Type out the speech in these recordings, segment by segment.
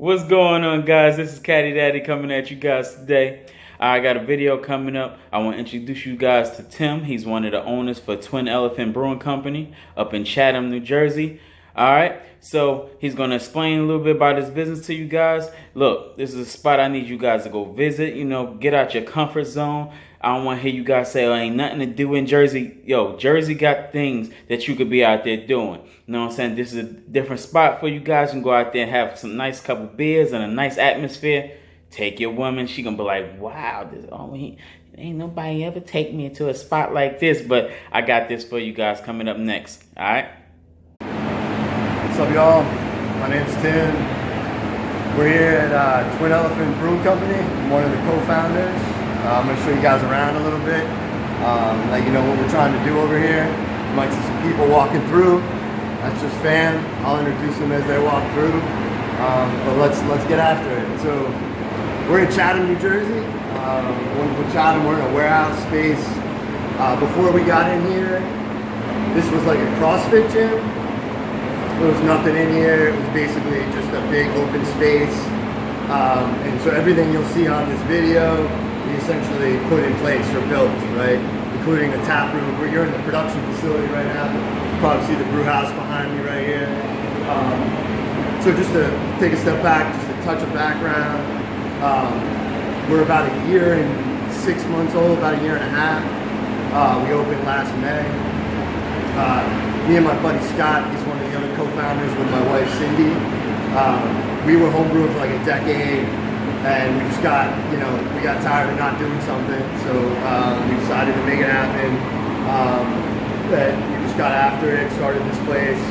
What's going on, guys? This is Caddy Daddy coming at you guys today. I got a video coming up. I want to introduce you guys to Tim. He's one of the owners for Twin Elephant Brewing Company up in Chatham, New Jersey. All right, so he's going to explain a little bit about his business to you guys. Look, this is a spot I need you guys to go visit. You know, get out your comfort zone. I don't want to hear you guys say, oh, ain't nothing to do in Jersey. Yo, Jersey got things that you could be out there doing. You know what I'm saying? This is a different spot for you guys. You can go out there and have some nice couple beers and a nice atmosphere. Take your woman. She going to be like, wow, ain't nobody ever take me into a spot like this. But I got this for you guys coming up next. All right? What's up, y'all? My name's Tim. We're here at Twin Elephant Brewing Company. I'm one of the co-founders. I'm going to show you guys around a little bit, let you know what we're trying to do over here. You might see some people walking through. That's just fam. I'll introduce them as they walk through. But let's get after it. So we're in Chatham, New Jersey. Wonderful Chatham. We're in a warehouse space. Before we got in here, this was like a CrossFit gym. There was nothing in here. It was basically just a big open space. And so everything you'll see on this video, we essentially put in place or built, right? Including the tap room. You're in the production facility right now. You probably see the brew house behind me right here. So just to take a step back, just a touch of background. We're about a year and 6 months old, about a year and a half. We opened last May. Me and my buddy Scott, he's one of the other co-founders with my wife Cindy. We were homebrewing for like a decade. And we just got, we got tired of not doing something, so we decided to make it happen. And we just got after it, started this place.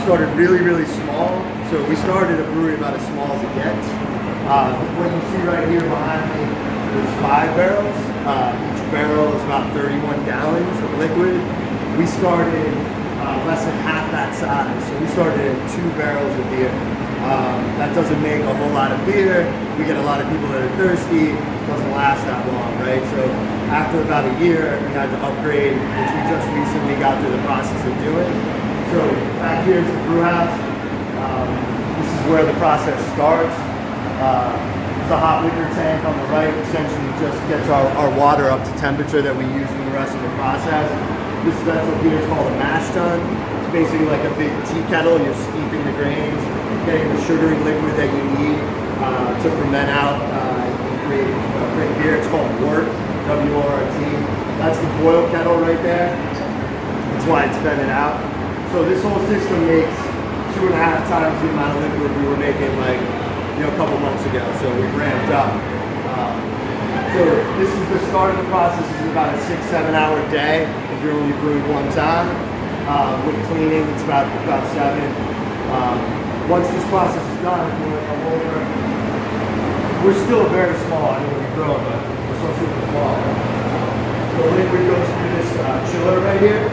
Started really, really small. So we started a brewery about as small as it gets. What you see right here behind me is 5 barrels. Each barrel is about 31 gallons of liquid. We started less than half that size. So we started at 2 barrels of beer. That doesn't make a whole lot of beer. We get a lot of people that are thirsty. It doesn't last that long, right? So after about a year, we had to upgrade, which we just recently got through the process of doing. So back here is the brew house. This is where the process starts. The hot liquor tank on the right essentially just gets our water up to temperature that we use for the rest of the process. This vessel here is called a mash tun. It's basically like a big tea kettle. You're steeping the grains, getting the sugary liquid that you need to ferment out and create beer. It's called wort, W-O-R-T. That's the boil kettle right there. That's why it's vented out. So this whole system makes 2.5 times the amount of liquid we were making a couple months ago. So we've ramped up. So this is the start of the process. This is about a 6-7 hour day if you're only brewing one time. With cleaning, it's about 7. Once this process is done, if you want to come over, we're still very small. I mean, we've grown, but we're still super small. The liquid goes through this chiller right here.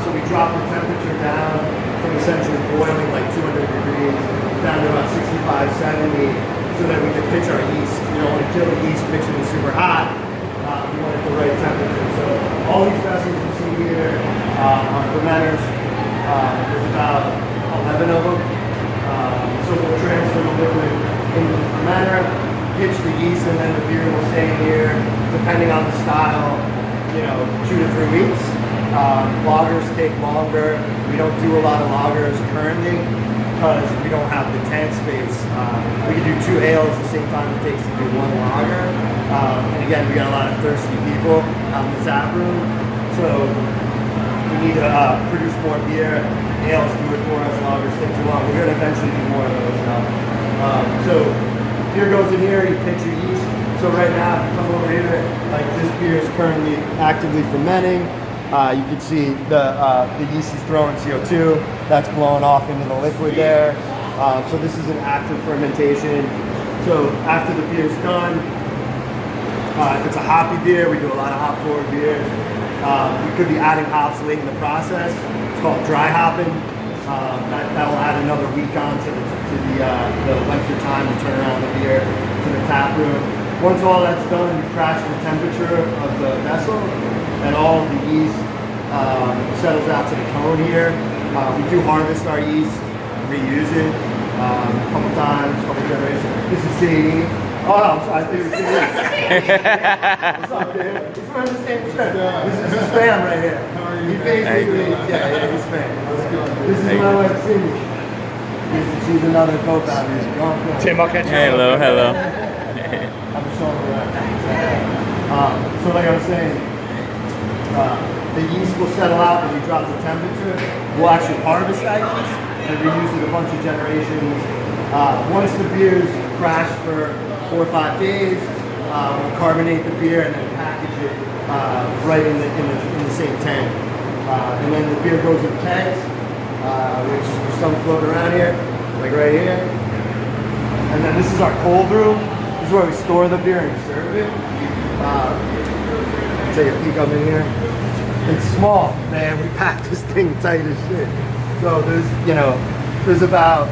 So we drop the temperature down from essentially boiling like 200 degrees down to about 65, 70, so that we can pitch our yeast. You don't want to kill the yeast, pitch it in super hot. We want it at the right temperature. So all these vessels you see here are fermenters. There's about 11 of them. So we'll transfer the liquid into the fermenter, pitch the yeast, and then the beer will stay here, depending on the style, 2 to 3 weeks. Lagers take longer. We don't do a lot of lagers currently because we don't have the tank space. We can do 2 ales the same time it takes to do 1 lager. And again, we got a lot of thirsty people out in the tap room. So we need to produce more beer. Ales do it for us, lagers take too long. We're going to eventually do more of those now. So beer goes in here, you pitch your yeast. So right now, if you come over here, like this beer is currently actively fermenting. You can see the yeast is throwing CO2. That's blowing off into the liquid there. So this is an active fermentation. So after the beer's done, if it's a hoppy beer, we do a lot of hop forward beers. We could be adding hops late in the process. It's called dry hopping. That will add another week on to the length of time to turn around the beer to the tap room. Once all that's done, we crash the temperature of the vessel, and all of the yeast settles out to the cone here. We do harvest our yeast, reuse it a couple times, a couple This is Sadie. Oh, no, I'm sorry, I think it's Sadie. What's up, dude? He's wearing the same shirt. This is his fam right here. He basically, yeah, he's fam. This is my wife, Cindy. She's another co-founder. Tim, I'll catch you. Hello. I'm showing her that. So like I was saying, the yeast will settle out when you drop the temperature. We'll actually harvest that yeast and reuse it a bunch of generations. Once the beer's crashed for 4 or 5 days, we'll carbonate the beer and then package it right in the same tank. And then the beer goes in kegs, which there's some floating around here, like right here. And then this is our cold room. This is where we store the beer and serve it. Take a peek up in here. It's small, man. We packed this thing tight as shit. So there's about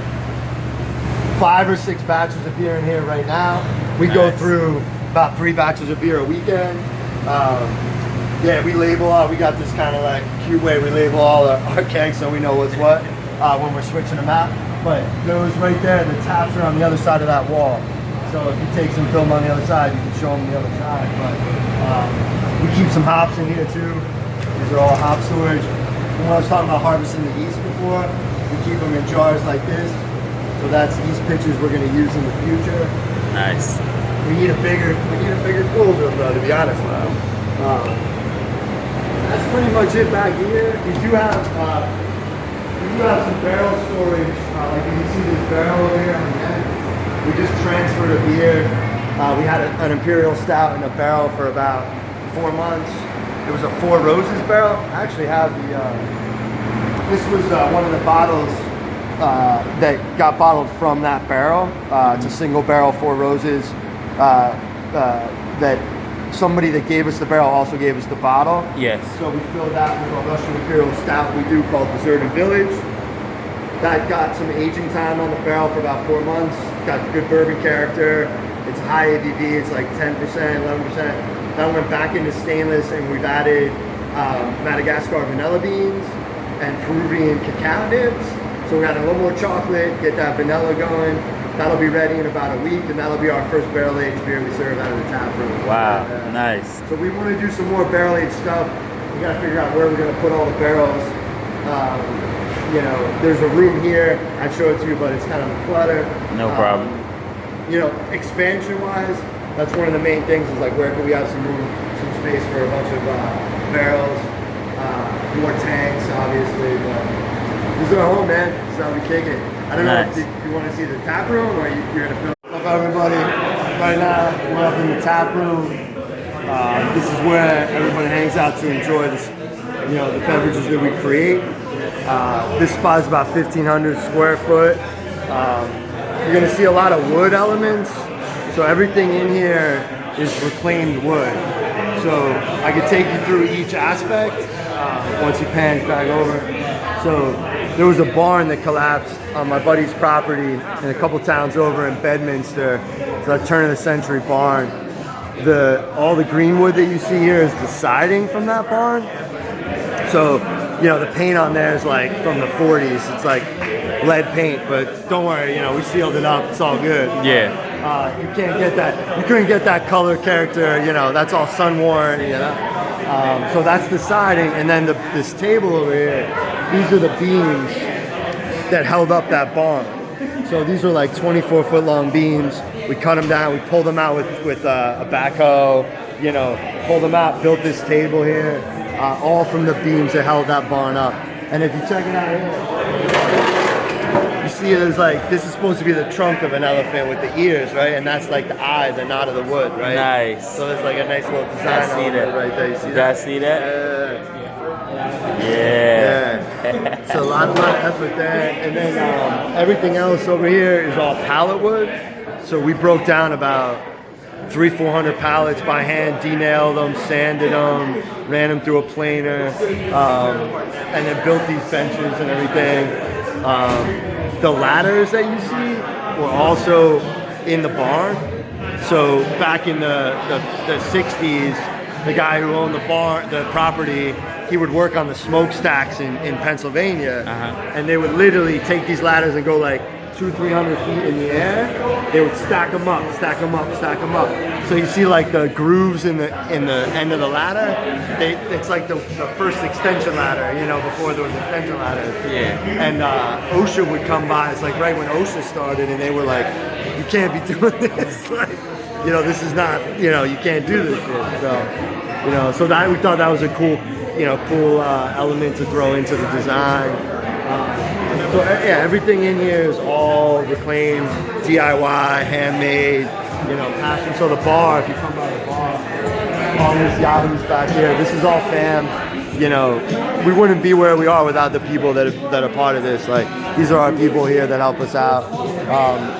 5 or 6 batches of beer in here right now. We go through about 3 batches of beer a weekend. Yeah, we label all. We got this kind of like cute way we label all our kegs so we know what's what when we're switching them out. But those right there, the taps are on the other side of that wall. So if you take some film on the other side, you can show them the other side. But we keep some hops in here too. These are all hop storage. When I was talking about harvesting the yeast before, we keep them in jars like this. So that's yeast pitchers we're going to use in the future. Nice. We need a bigger cool room though, to be honest. That's pretty much it back here. We do have some barrel storage. Like you can see this barrel over here on the end. We just transferred a beer. We had an Imperial Stout in a barrel for about 4 months. It was a 4 Roses barrel. I actually have this was one of the bottles that got bottled from that barrel. It's a single barrel 4 Roses that somebody that gave us the barrel also gave us the bottle. Yes. So we filled that with a Russian Imperial Stout we do called Deserted Village. That got some aging time on the barrel for about 4 months. Got good bourbon character. It's high ABV. It's like 10%, 11%. That went back into stainless, and we've added Madagascar vanilla beans and Peruvian cacao nibs. So we got a little more chocolate, get that vanilla going. That'll be ready in about a week, and that'll be our first barrel-aged beer we serve out of the tap room. Wow, nice. So we want to do some more barrel-aged stuff. We got to figure out where we're going to put all the barrels. There's a room here. I'd show it to you, but it's kind of clutter. No problem. Expansion-wise, that's one of the main things is like where can we have some room, some space for a bunch of barrels, more tanks, obviously. But this is our home, man. This is how we kick it. I don't know if you want to see the tap room or you're gonna film. What's up, everybody? Right now, we're up in the tap room. This is where everyone hangs out to enjoy this, the beverages that we create. This spot is about 1,500 square foot. You're gonna see a lot of wood elements. So everything in here is reclaimed wood. So I could take you through each aspect once he pans back over. So there was a barn that collapsed on my buddy's property in a couple towns over in Bedminster. It's a turn of the century barn. All the green wood that you see here is the siding from that barn. So, the paint on there is like from the 40s. It's like lead paint, but don't worry, we sealed it up. It's all good. Yeah. You can't get that. You couldn't get that color character. That's all sun worn. So that's the siding, and then this table over here. These are the beams that held up that barn. So these are like 24-foot long beams. We cut them down. We pulled them out with a backhoe. Pulled them out. Built this table here, all from the beams that held that barn up. And if you check it out here. You see it as like, this is supposed to be the trunk of an elephant with the ears, right? And that's like the eye, the knot of the wood, right? Nice. So there's like a nice little design on it right there. You see that? Guys see that? Yeah. It's a lot of effort there. And then everything else over here is all pallet wood. So we broke down about 300-400 pallets by hand, denailed them, sanded them, ran them through a planer, and then built these benches and everything. The ladders that you see were also in the barn. So back in the 60s, the guy who owned the property, he would work on the smokestacks in Pennsylvania, and they would literally take these ladders and go like 200-300 feet in the air they would stack them up, stack them up, stack them up. So you see like the grooves in the end of the ladder. It's like the first extension ladder, you know, before there was extension ladders. Yeah. And OSHA would come by. It's like right when OSHA started, and they were like, "You can't be doing this. Like, you know, this is not, you know, you can't do this shit." So, you know, so that we thought that was a cool element to throw into the design. So yeah, everything in here is all reclaimed, DIY, handmade, you know, passion. So the bar, if you come by the bar, all these yahoos back here, this is all fam. You know, we wouldn't be where we are without the people that are part of this. Like, these are our people here that help us out.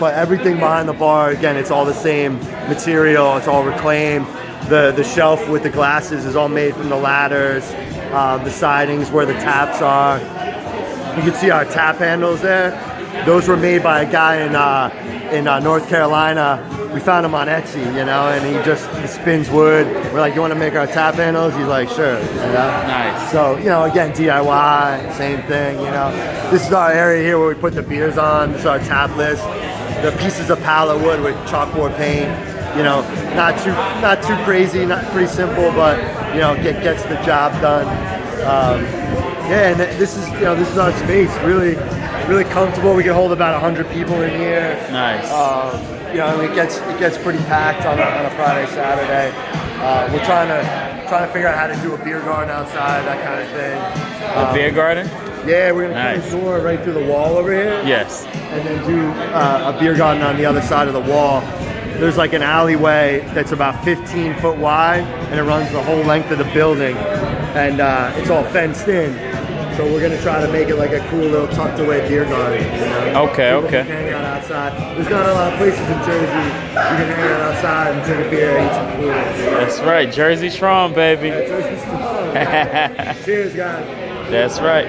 But everything behind the bar, again, it's all the same material. It's all reclaimed. The shelf with the glasses is all made from the ladders. The sidings where the taps are. You can see our tap handles there. Those were made by a guy in North Carolina. We found him on Etsy, you know, and he spins wood. We're like, "You want to make our tap handles?" He's like, "Sure." You know? Nice. So, you know, again, DIY, same thing, you know. This is our area here where we put the beers on. This is our tap list. The pieces of pallet wood with chalkboard paint. You know, not too crazy, not pretty simple, but, you know, gets the job done. Yeah, and this is our space. Really comfortable. We can hold about 100 people in here. Nice. You know, it gets pretty packed on a Friday, Saturday. We're trying to figure out how to do a beer garden outside, that kind of thing. A beer garden? Yeah, we're gonna Nice. put a door right through the wall over here. Yes. And then do a beer garden on the other side of the wall. There's like an alleyway that's about 15 foot wide, and it runs the whole length of the building, and it's all fenced in. So we're gonna try to make it like a cool little tucked away beer garden. You know? Okay, People okay. can hang out outside. There's not a lot of places in Jersey you can hang out outside and drink a beer, eat some food. That's right. Jersey strong, baby. Yeah, Jersey's strong. Cheers, guys. That's right.